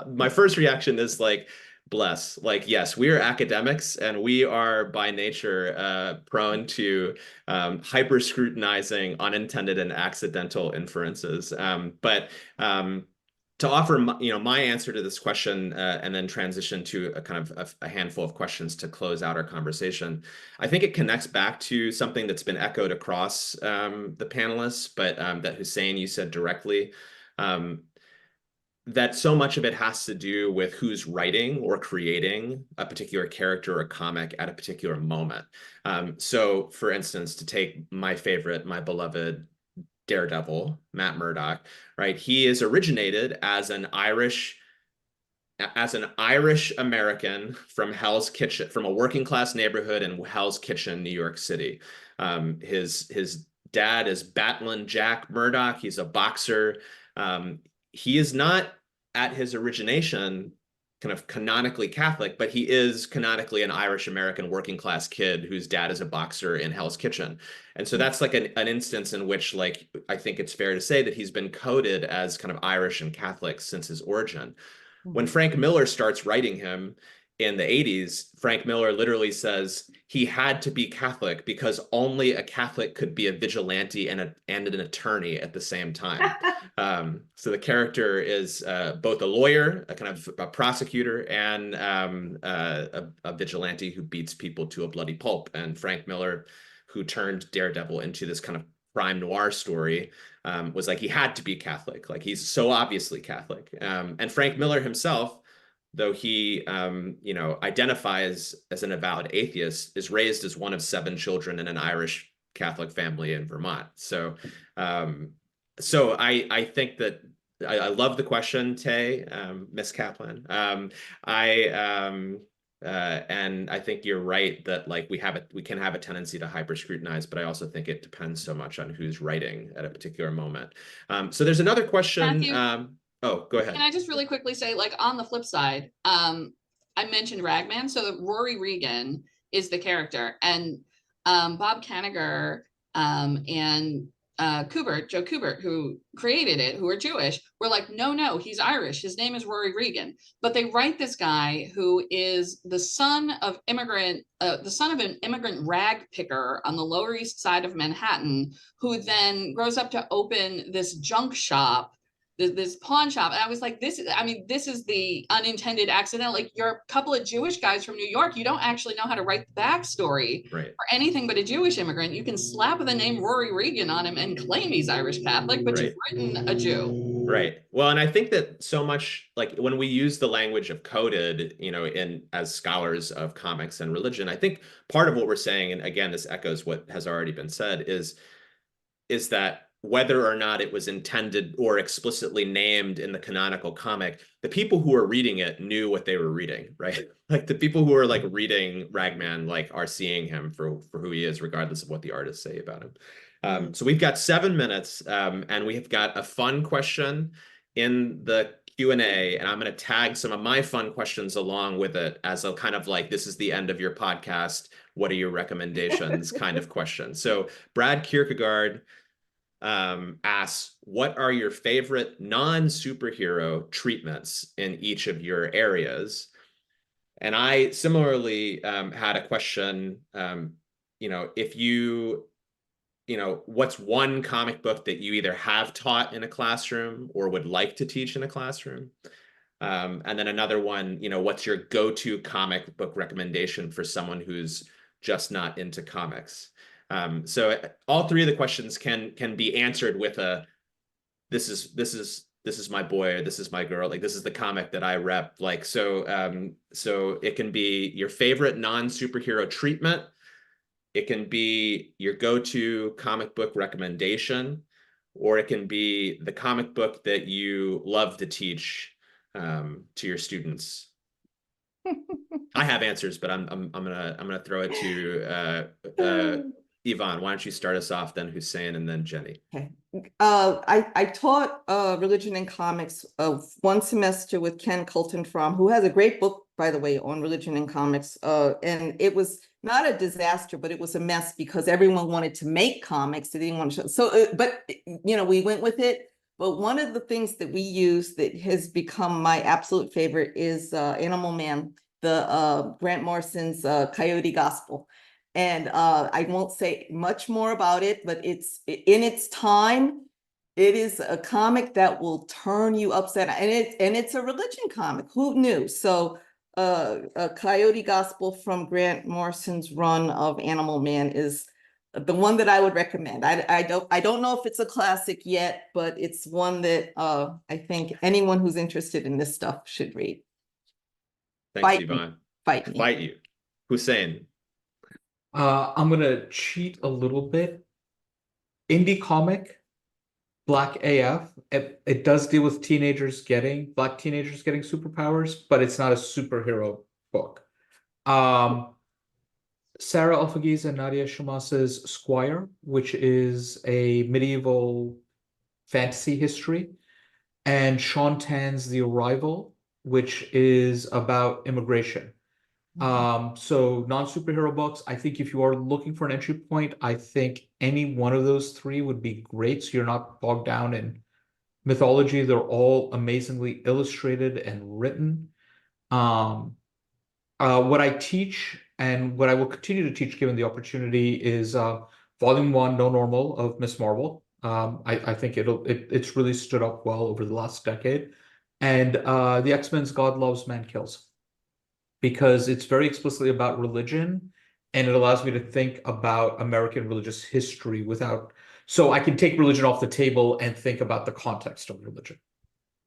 my first reaction is like, bless, like, yes, we are academics and we are by nature prone to hyper scrutinizing unintended and accidental inferences. But to offer my answer to this question and then transition to a kind of a handful of questions to close out our conversation, I think it connects back to something that's been echoed across the panelists, but that Hussein, you said directly, that so much of it has to do with who's writing or creating a particular character or comic at a particular moment. So for instance, to take my favorite, my beloved Daredevil, Matt Murdock, right? He is originated as an Irish American from Hell's Kitchen, from a working class neighborhood in Hell's Kitchen, New York City. His dad is Batlin Jack Murdock. He's a boxer. He is not, at his origination, kind of canonically Catholic, but he is canonically an Irish American working class kid whose dad is a boxer in Hell's Kitchen. And so that's like an instance in which, like, I think it's fair to say that he's been coded as kind of Irish and Catholic since his origin. When Frank Miller starts writing him in the 80s, Frank Miller literally says he had to be Catholic because only a Catholic could be a vigilante and an attorney at the same time. So the character is both a lawyer, a kind of a prosecutor, and a vigilante who beats people to a bloody pulp. And Frank Miller, who turned Daredevil into this kind of crime noir story, was like he had to be Catholic. Like he's so obviously Catholic. And Frank Miller himself, though he identifies as an avowed atheist, is raised as one of 7 children in an Irish Catholic family in Vermont. So I think that I love the question, Tay, Miss Caplan. And I think you're right that like we can have a tendency to hyper scrutinize, but I also think it depends so much on who's writing at a particular moment. So there's another question. Matthew? Oh, go ahead. Can I just really quickly say, like, on the flip side, I mentioned Ragman. So Rory Regan is the character, and Bob Kanigher and Joe Kubert, who created it, who are Jewish, were like, no, he's Irish. His name is Rory Regan. But they write this guy who is the son of an immigrant rag picker on the Lower East Side of Manhattan, who then grows up to open this junk shop, this pawn shop. And I was like, this is the unintended accidental. Like, you're a couple of Jewish guys from New York. You don't actually know how to write the backstory for anything but a Jewish immigrant. You can slap the name Rory Regan on him and claim he's Irish Catholic, but you've written a Jew. Right. Well, and I think that so much, like when we use the language of coded, as scholars of comics and religion, I think part of what we're saying, and again, this echoes what has already been said, is that whether or not it was intended or explicitly named in the canonical comic, the people who are reading it knew what they were reading, right? Like the people who are like reading Ragman, like are seeing him for who he is, regardless of what the artists say about him. So we've got 7 minutes, and we have got a fun question in the Q&A, and I'm going to tag some of my fun questions along with it as a kind of like, this is the end of your podcast, what are your recommendations kind of question. So Brad Kierkegaard asks, what are your favorite non-superhero treatments in each of your areas? And I similarly had a question, if what's one comic book that you either have taught in a classroom or would like to teach in a classroom? And then another one, what's your go-to comic book recommendation for someone who's just not into comics? So all 3 of the questions can be answered with a this is my boy, or this is my girl, like this is the comic that I rep, like so it can be your favorite non-superhero treatment, it can be your go-to comic book recommendation, or it can be the comic book that you love to teach to your students. I have answers, but I'm gonna throw it to Yvonne. Why don't you start us off, then Hussein, and then Jenny? Okay. I taught religion and comics 1 semester with Ken Colton-Fromm, who has a great book, by the way, on religion and comics. And it was not a disaster, but it was a mess because everyone wanted to make comics. They didn't want to show. So, but we went with it. But one of the things that we use that has become my absolute favorite is Animal Man, the Grant Morrison's Coyote Gospel. And I won't say much more about it, but it's in its time, it is a comic that will turn you upside down. And it's a religion comic. Who knew? So a Coyote Gospel from Grant Morrison's run of Animal Man is the one that I would recommend. I don't know if it's a classic yet, but it's one that I think anyone who's interested in this stuff should read. Thanks, Yvonne. Fight me. Fight you. Hussein. I'm gonna cheat a little bit. Indie comic, Black AF. It does deal with black teenagers getting superpowers, but it's not a superhero book. Sarah Alfagiz and Nadia Shamas's Squire, which is a medieval fantasy history, and Sean Tan's The Arrival, which is about immigration. Mhm. So non-superhero books, I think if you are looking for an entry point, I think any one of those three would be great. So you're not bogged down in mythology. They're all amazingly illustrated and written. What I teach and what I will continue to teach given the opportunity is volume 1, No Normal of Miss Marvel. I think it's really stood up well over the last decade. And the X-Men's God Loves, Man Kills, because it's very explicitly about religion and it allows me to think about American religious history without, so I can take religion off the table and think about the context of religion.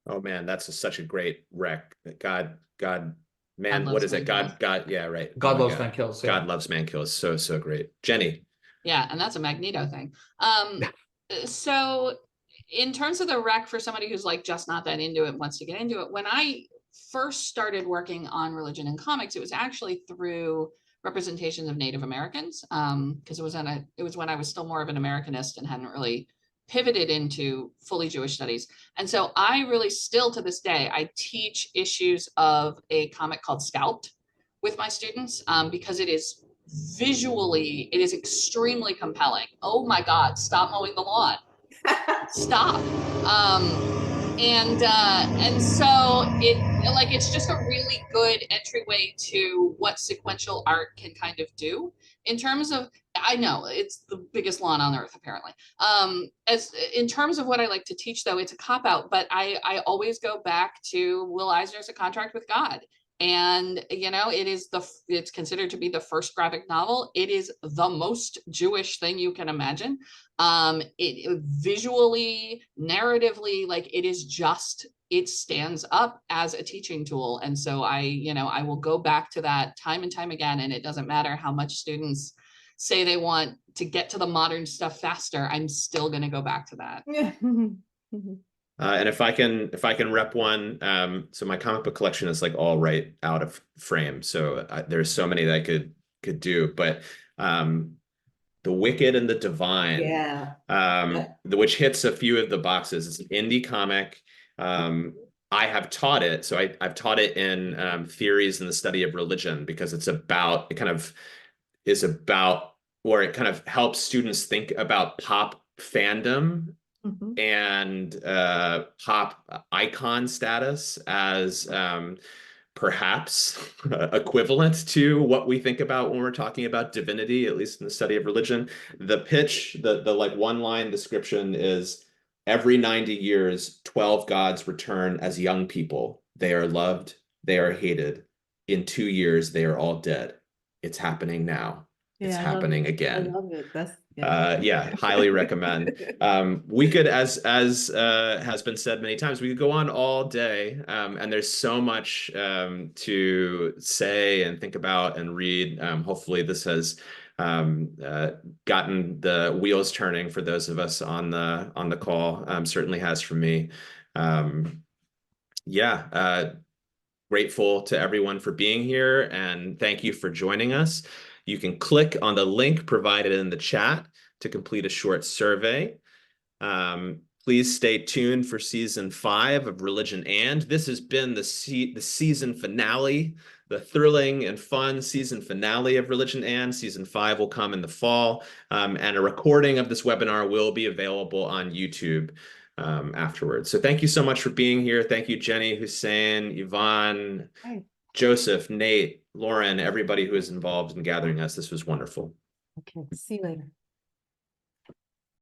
Oh man, that's such a great rec. God, man, God what Loves, is it? Man Kills. God, yeah, right. Oh God my Loves, Man Kills. Yeah. God Loves, Man Kills. So great. Jenny. Yeah, and that's a Magneto thing. So in terms of the rec for somebody who's like just not that into it, wants to get into it, when I first started working on religion in comics, it was actually through representations of Native Americans, because it was when I was still more of an Americanist and hadn't really pivoted into fully Jewish studies. And so I really still to this day, I teach issues of a comic called Scalped with my students, because it is visually, it is extremely compelling. Oh my God, stop mowing the lawn. Stop. And so it's just a really good entryway to what sequential art can kind of do in terms of, I know it's the biggest lawn on earth apparently. As in terms of what I like to teach though, it's a cop out, but I always go back to Will Eisner's A Contract with God. And it's considered to be the first graphic novel. It is the most Jewish thing you can imagine. It visually, narratively, it stands up as a teaching tool. And so I will go back to that time and time again. And it doesn't matter how much students say they want to get to the modern stuff faster, I'm still going to go back to that. Yeah. And if I can rep one, so my comic book collection is like all right out of frame. So there's so many that I could do, but The Wicked and the Divine, Yeah. which hits a few of the boxes. It's an indie comic. I have taught it, so I've taught it in theories in the study of religion because it kind of helps students think about pop fandom Mhm. and pop icon status as perhaps equivalent to what we think about when we're talking about divinity, at least in the study of religion. The pitch, the like one line description is, every 90 years, 12 gods return as young people. They are loved, they are hated. In 2 years, they are all dead. It's happening now. It's Yeah, I love happening it. I again. love it. That's Yeah, highly recommend. We could, as has been said many times, we could go on all day, and there's so much to say and think about and read. Hopefully this has gotten the wheels turning for those of us on the call. Certainly has for me. Yeah, grateful to everyone for being here, and thank you for joining us. You can click on the link provided in the chat to complete a short survey. Please stay tuned for season 5 of Religion And. This has been the season finale, the thrilling and fun season finale of Religion And. Season 5 will come in the fall, and a recording of this webinar will be available on YouTube afterwards. So thank you so much for being here. Thank you, Jenny, Hussein, Yvonne, Right. Joseph, Nate, Lauren, everybody who is involved in gathering us. This was wonderful. Okay. See you later.